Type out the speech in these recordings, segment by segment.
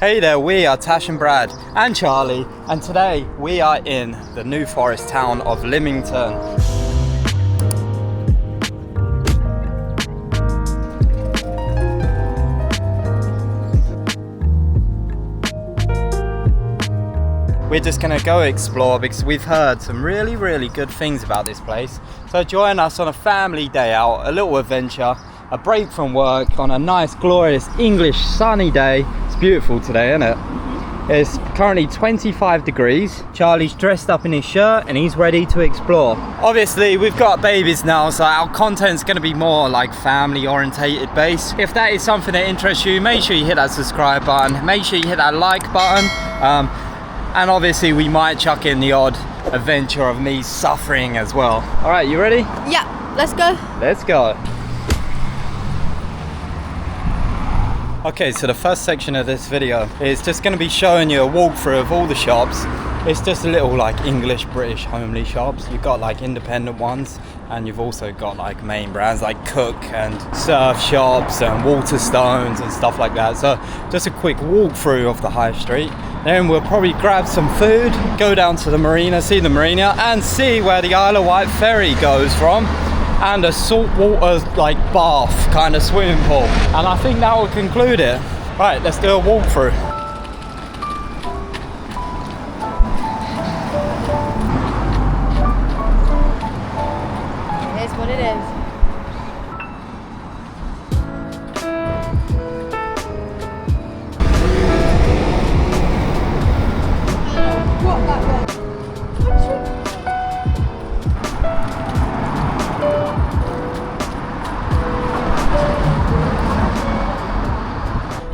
Hey there, we are Tash and Brad and Charlie, and today we are in the New Forest town of Lymington. We're just gonna go explore because we've heard some really good things about this place. So join us on a family day out, a little adventure, a break from work on a nice glorious English sunny day. It's beautiful today, isn't it? It's currently 25 degrees. Charlie's dressed up in his shirt and he's ready to explore. Obviously we've got babies now, so our content's going to be more like family orientated based. If that is something that interests you, make sure you hit that subscribe button, make sure you hit that like button, and obviously we might chuck in the odd adventure of me suffering as well. All right, you ready? Yeah, let's go. Let's go. Okay, so the first section of this video is just going to be showing you a walkthrough of all the shops. It's just a little like English British homely shops. You've got like independent ones, and you've also got like main brands like Cook and surf shops and Waterstones and stuff like that. So just a quick walkthrough of the high street. Then we'll probably grab some food, go down to the marina, see the marina, and see where the Isle of Wight ferry goes from, and a saltwater like bath kind of swimming pool. And I think that will conclude it. Right, let's do a walkthrough. It is what it is. What that way?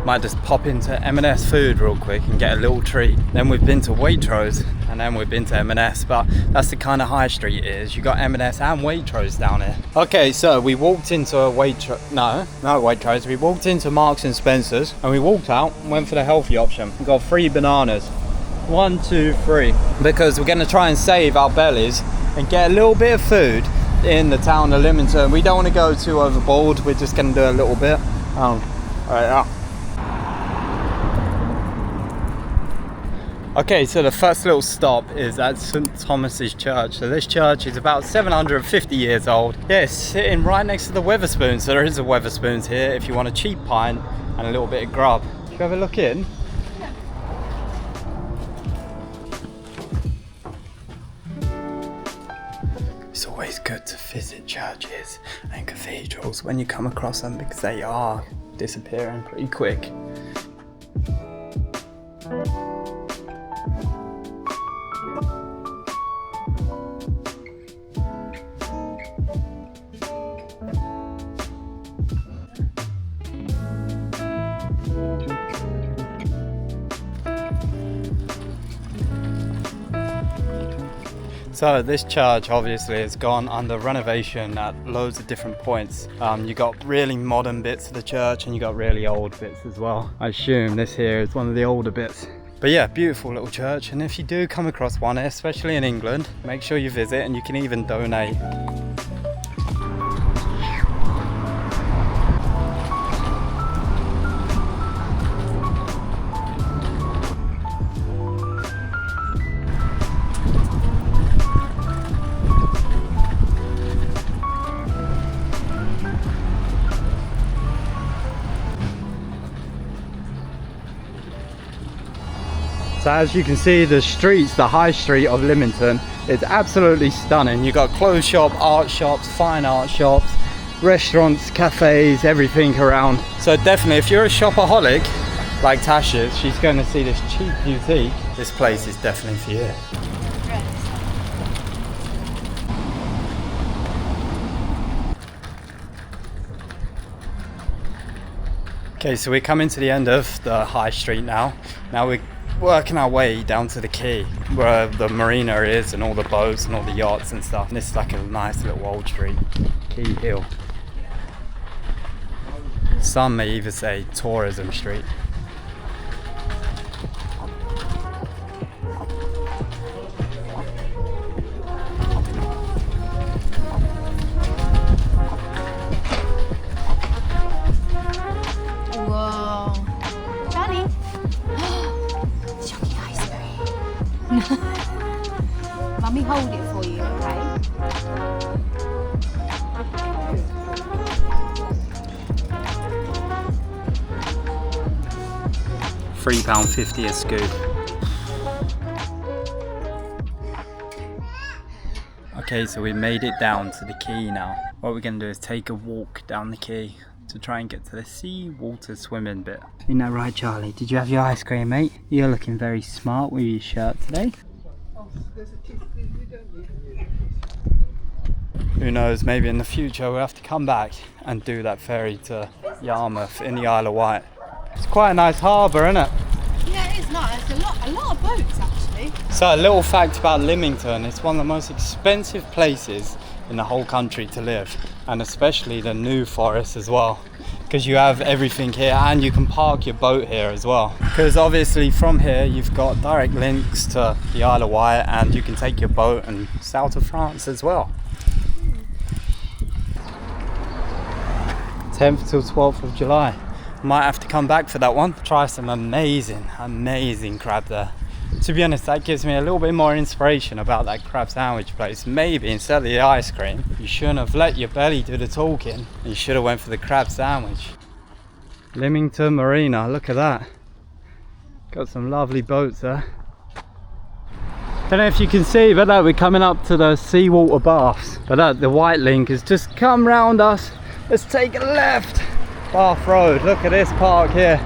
Might just pop into M&S food real quick and get a little treat. Then we've been to Waitrose, and then we've been to M&S, but that's the kind of high street it is. You got M&S and Waitrose down here. Okay, so we walked into a Waitrose. We walked into Marks and Spencer's, and we walked out and went for the healthy option. We got 3 bananas. 1, 2, 3. Because we're gonna try and save our bellies and get a little bit of food in the town of Lymington. We don't want to go too overboard. We're just gonna do a little bit. All right. Okay, so the first little stop is at St Thomas's Church. So this church is about 750 years old. Yeah, it's sitting right next to the Wetherspoons. So there is a Wetherspoons here if you want a cheap pint and a little bit of grub. Should we have a look in? Yeah. It's always good to visit churches and cathedrals when you come across them because they are disappearing pretty quick. So this church obviously has gone under renovation at loads of different points. You got really modern bits of the church and you got really old bits as well. I assume this here is one of the older bits. But yeah, beautiful little church, and if you do come across one, especially in England, make sure you visit, and you can even donate. So as you can see, the streets, the high street of Lymington, is absolutely stunning. You got clothes shop, art shops, fine art shops, restaurants, cafes, everything around. So definitely, if you're a shopaholic like Tash is, she's going to see this cheap boutique. This place is definitely for you. Okay, so we're coming to the end of the high street now. Now we're working our way down to the quay where the marina is and all the boats and all the yachts and stuff. And this is like a nice little old street, Quay Hill. Some may even say tourism street. me hold it for you, okay? £3.50 a scoop. Okay, so we made it down to the quay now. What we're gonna do is take a walk down the quay to try and get to the sea water swimming bit. Isn't that right, Charlie? Did you have your ice cream, mate? You're looking very smart with your shirt today. Who knows, maybe in the future we'll have to come back and do that ferry to Yarmouth in the Isle of Wight. It's quite a nice harbour, isn't it? Yeah, it is nice. A lot of boats actually. So a little fact about Lymington, it's one of the most expensive places in the whole country to live, and especially the New Forest as well, because you have everything here and you can park your boat here as well, because obviously from here you've got direct links to the Isle of Wight and you can take your boat and south of France as well. 10th till 12th of July. Might have to come back for that one. Try some amazing crab there. To be honest, that gives me a little bit more inspiration about that crab sandwich place. Maybe instead of the ice cream, you shouldn't have let your belly do the talking. You should have went for the crab sandwich. Lymington Marina, look at that. Got some lovely boats there. Don't know if you can see, but we're coming up to the seawater baths. But the white link has just come round us. Let's take a left. Bath Road, look at this park here.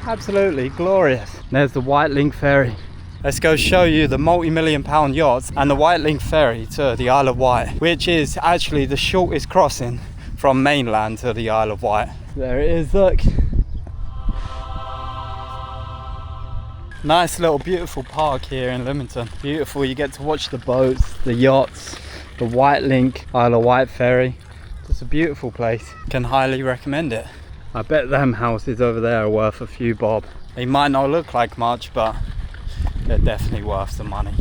Absolutely glorious. There's the White Link ferry. Let's go show you the multi-million-pound yachts and the White Link ferry to the Isle of Wight, which is actually the shortest crossing from mainland to the Isle of Wight. There it is, look. Nice little beautiful park here in Lymington. Beautiful, you get to watch the boats, the yachts, the White Link Isle of Wight ferry. It's a beautiful place. Can highly recommend it. I bet them houses over there are worth a few bob. They might not look like much, but they're definitely worth the money.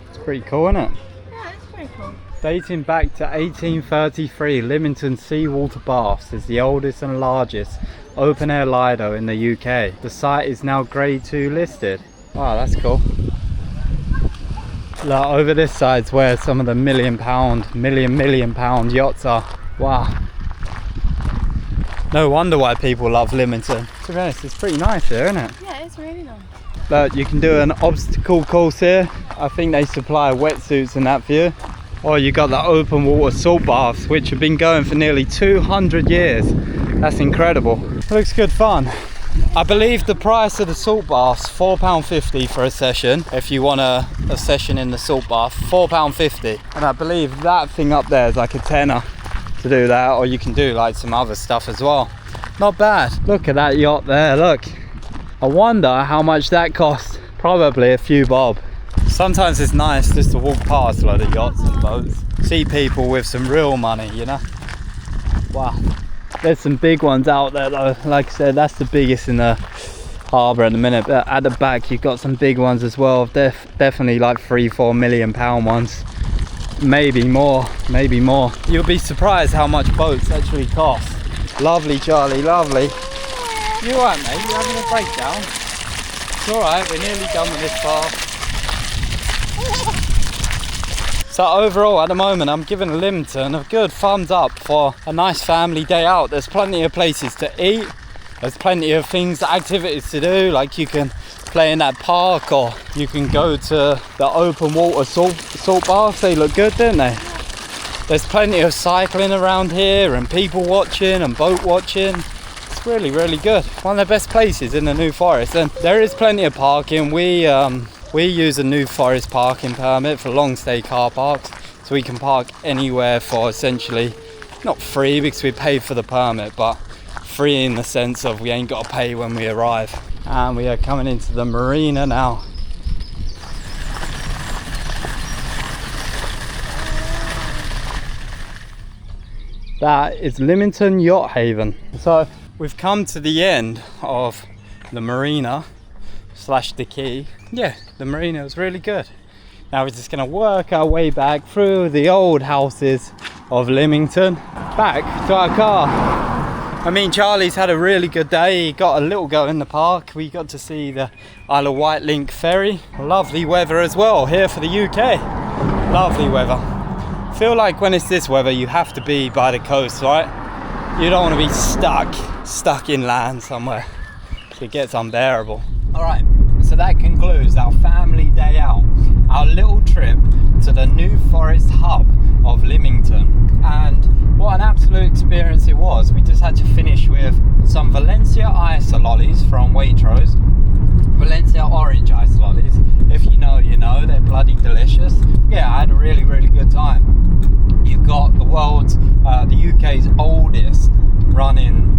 It's pretty cool, isn't it? Yeah, it's pretty cool. Dating back to 1833, Lymington Seawater Baths is the oldest and largest open-air Lido in the UK. The site is now Grade 2 listed. Wow, that's cool. Look, over this side's where some of the million pound yachts are. Wow. No wonder why people love Lymington. To be honest, it's pretty nice here, isn't it? Yeah, it's really nice. Look, you can do an obstacle course here. I think they supply wetsuits and that for you. Or you got the open water salt baths, which have been going for nearly 200 years. That's incredible. Looks good fun. I believe the price of the salt baths, £4.50 for a session. If you want a session in the salt bath, £4.50. And I believe that thing up there is like a tenner to do that, or you can do like some other stuff as well. Not bad. Look at that yacht there, look. I wonder how much that cost. Probably a few bob. Sometimes it's nice just to walk past a lot of yachts and boats. See people with some real money, you know? Wow. There's some big ones out there though. Like I said, that's the biggest in the harbour at the minute. But at the back you've got some big ones as well. Definitely like £3-4 million ones. Maybe more. You'll be surprised how much boats actually cost. Lovely, Charlie, lovely. You alright, mate? You having a breakdown? It's alright, we're nearly done with this bath. So overall, at the moment, I'm giving Lymington a good thumbs up for a nice family day out. There's plenty of places to eat. There's plenty of activities to do, like you can play in that park, or you can go to the open water salt baths. They look good, don't they? There's plenty of cycling around here and people watching and boat watching. It's really, really good. One of the best places in the New Forest, and there is plenty of parking. We use a New Forest parking permit for long stay car parks, so we can park anywhere for essentially not free because we paid for the permit, but free in the sense of we ain't got to pay when we arrive. And we are coming into the marina now. That is Lymington Yacht Haven. So we've come to the end of the marina / the quay. Yeah, the marina was really good. Now we're just going to work our way back through the old houses of Lymington back to our car. I mean, Charlie's had a really good day. He got a little go in the park. We got to see the Isle of Wight link ferry. Lovely weather as well here for the UK. Lovely weather. Feel like when it's this weather, you have to be by the coast, right? You don't want to be stuck inland somewhere. It gets unbearable. All right, so that concludes our family day out. Our little trip to the New Forest hub of Lymington, and what an absolute experience it was. We just had to finish with some Valencia ice lollies from Waitrose. Valencia orange ice lollies, if you know, you know, they're bloody delicious. Yeah, I had a really, really good time. You've got the world's, the UK's oldest running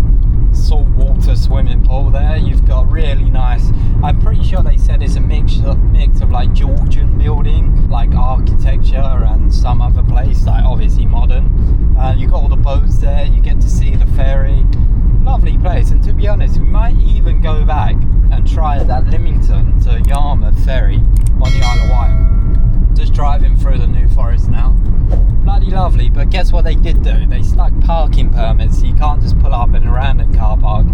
saltwater swimming pool there. You've got really nice, I'm pretty sure they said it's a mix of like Georgian building, like architecture, and some other place, like obviously modern. You've got all the boats there, you get to see the ferry. Lovely place, and to be honest, we might even go back and try that Lymington to Yarmouth ferry on the Isle of Wight. Just driving through the New Forest now. Bloody lovely, but guess what they did do? They stuck parking permits, so you can't just pull up in a random car park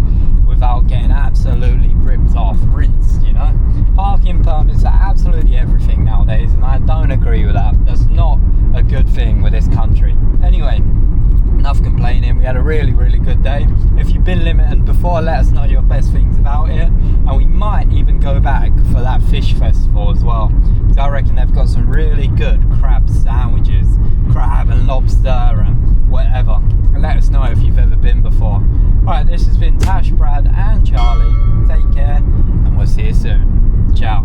without getting absolutely ripped off, rinsed, you know? Parking permits are absolutely everything nowadays, and I don't agree with that. That's not a good thing with this country. Anyway, enough complaining. We had a really, really good day. If you've been Lymington before, let us know your best things about it, and we might even go back for that fish festival as well, because I reckon they've got some really good crab sandwiches, crab and lobster and whatever. And let us know if you've ever been before. Alright, this has been Tash, Brad and Charlie. Take care, and we'll see you soon. Ciao.